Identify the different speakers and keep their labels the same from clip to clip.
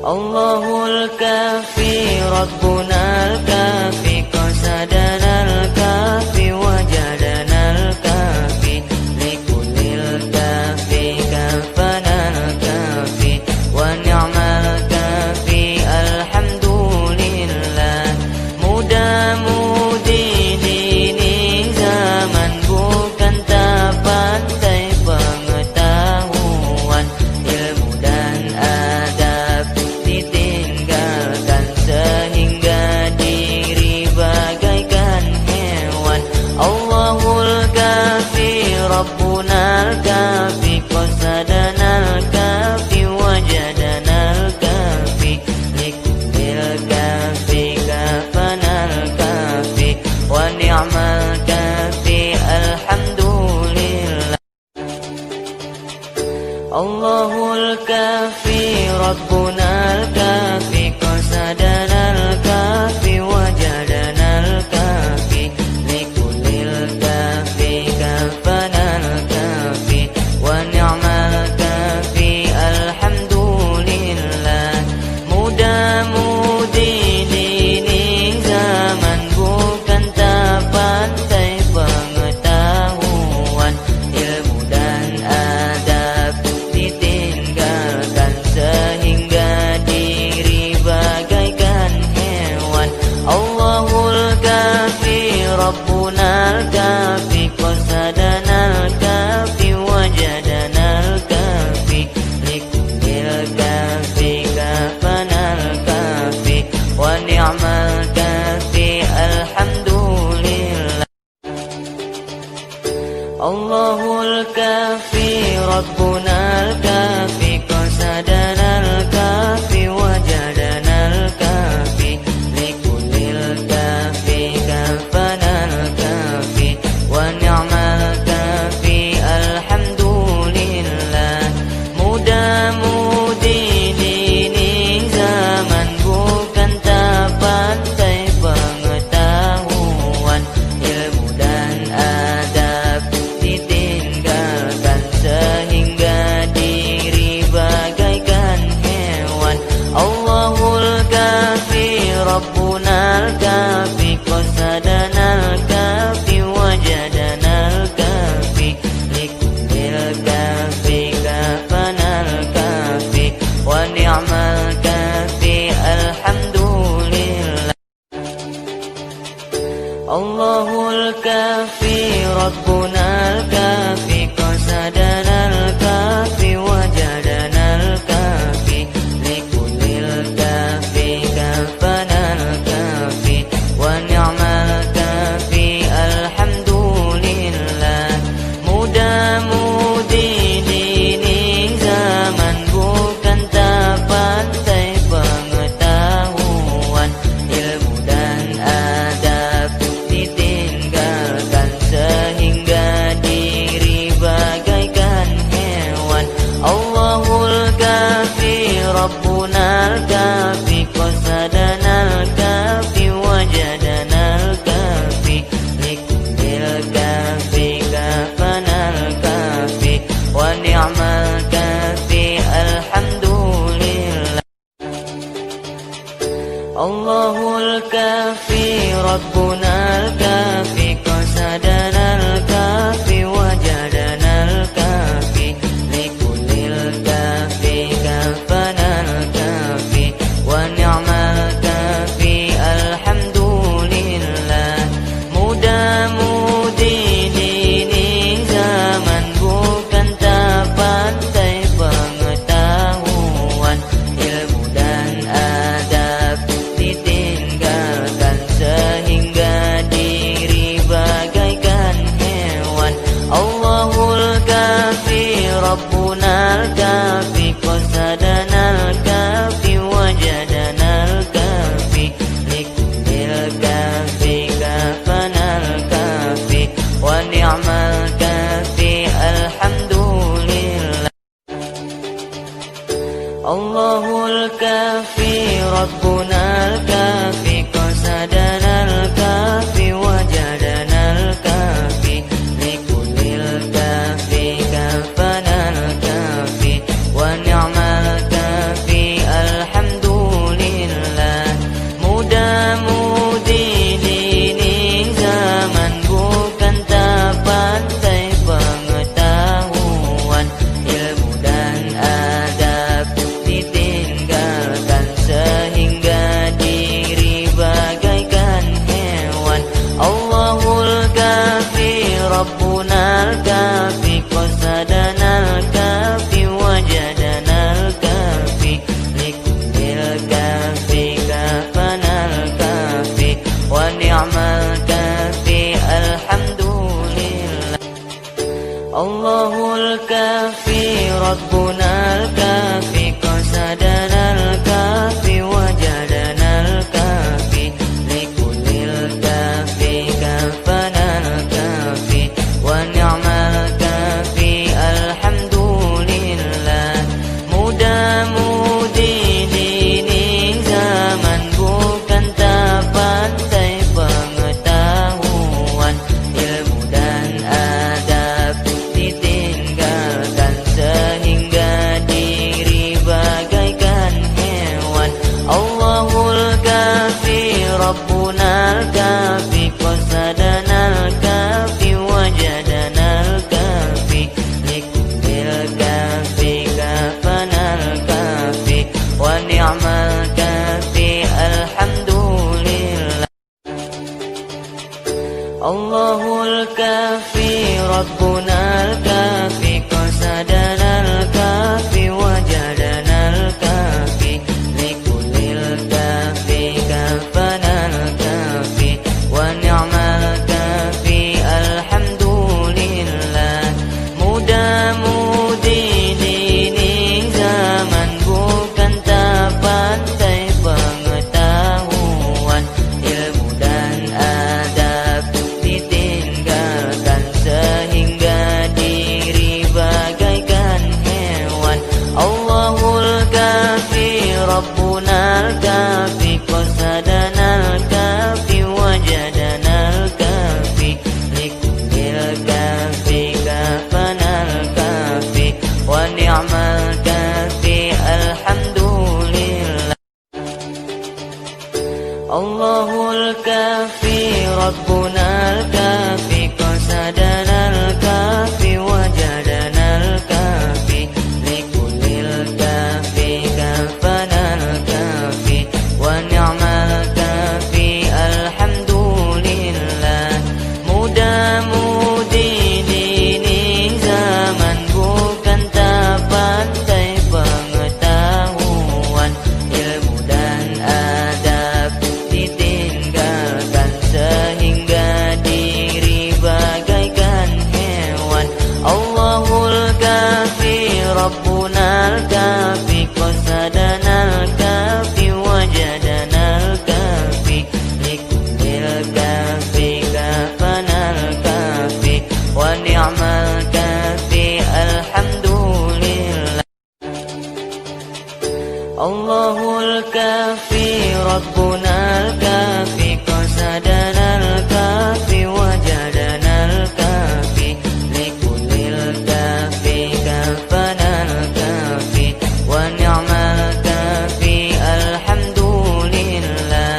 Speaker 1: Allahul kafi Rabbunal kafi qasadanal kafi wajadanal kafi likulil kafi kafanal kafi wa ni'mal kafi alhamdulillah. Mudah-mudi dini zaman bukan tak pandai pengetahuan, ilmu dan adab ditinggalkan sehingga diri bagaikan hewan. Allahul kafi Rabbunal kafi qasadanal kafi wajadanal kafi likulil kafi kafanal kafi wa ni'mal kafi alhamdulillah. Allahul kafi Rabbunal kafi qasadanal kafi wajadanal kafi likulil kafi kafanal kafi wa ni'mal kafi alhamdulillah. Mudah-mudi dini zaman bukan tak pandai pengetahuan, ilmu dan adab ditinggalkan sehingga diri bagaikan hewan. Allahul kafi Rabbunal kafi qasadanal kafi wajadanal kafi likulil kafi kafanal kafi wa ni'mal kafi alhamdulillah. Allahul kafi Rabbunal kafi qasadanal kafi wajadanal kafi likulil kafi kafanal kafi wa ni'mal kafi alhamdulillah. Mudah-mudi dini zaman bukan tak pandai pengetahuan, ilmu dan adab ditinggalkan sehingga diri bagaikan hewan. Allahul kafi Rabbunal kafi qasadanal kafi wajadanal kafi likulil kafi kafanal kafi wa ni'mal kafi alhamdulillah. Allahul kafi Rabbunal kafi qasadanal kafi wajadanal kafi likulil kafi kafanal kafi wa ni'mal kafi alhamdulillah. Mudah-mudi dini zaman bukan tak pandai pengetahuan, ilmu dan adab ditinggalkan sehingga diri bagaikan hewan. Allahul kafi Rabbunal kafi qasadanal kafi wajadanal kafi likulil kafi kafanal kafi wa ni'mal kafi alhamdulillah. Allahul kafi Rabbunal kafi qasadanal kafi wajadanal kafi likulil kafi kafanal kafi wa ni'mal kafi alhamdulillah. Mudah-mudi dini zaman bukan tak pandai pengetahuan, ilmu dan adab ditinggalkan sehingga diri bagaikan hewan. Allahul kafi Rabbunal kafi qasadanal kafi wajadanal kafi likulil kafi kafanal kafi wa ni'mal kafi alhamdulillah. Allahul kafi Rabbunal kafi qasadanal kafi wajadanal kafi likulil kafi kafanal kafi wa ni'mal kafi alhamdulillah. الكافي ربنا الكافي قصدنا الكافي وجدنا الكافي لكل الكافي كفنا الكافي ونعم الكافي الحمد لله mudah-mudi ini zaman bukan tak pandai pengetahuan ilmu dan adab ditinggalkan sehingga diri bagaikan hewan Allahul kafi Rabbunal kafi qasadanal kafi wajadanal kafi likulil kafi kafanal kafi wa ni'mal kafi alhamdulillah Allahul kafi Rabbunal kafi qasadanal kafi wajadanal kafi likulil kafi kafanal kafi wa ni'mal kafi alhamdulillah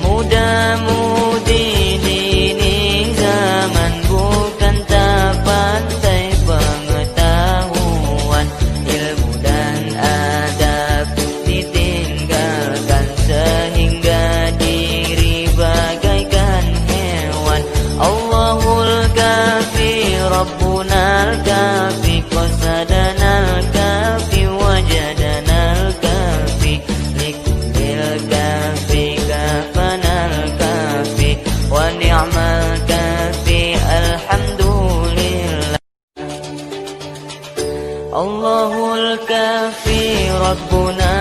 Speaker 1: mudah-mudi ini zaman bukan tak pandai pengetahuan ilmu dan adab ditinggalkan sehingga diri bagaikan hewan Allahul kafi Rabbunal kafi qasadanal kafi wajadanal kafi likulil kafi kafanal kafi wa ni'mal kafi alhamdulillah Allahul kafi Rabbuna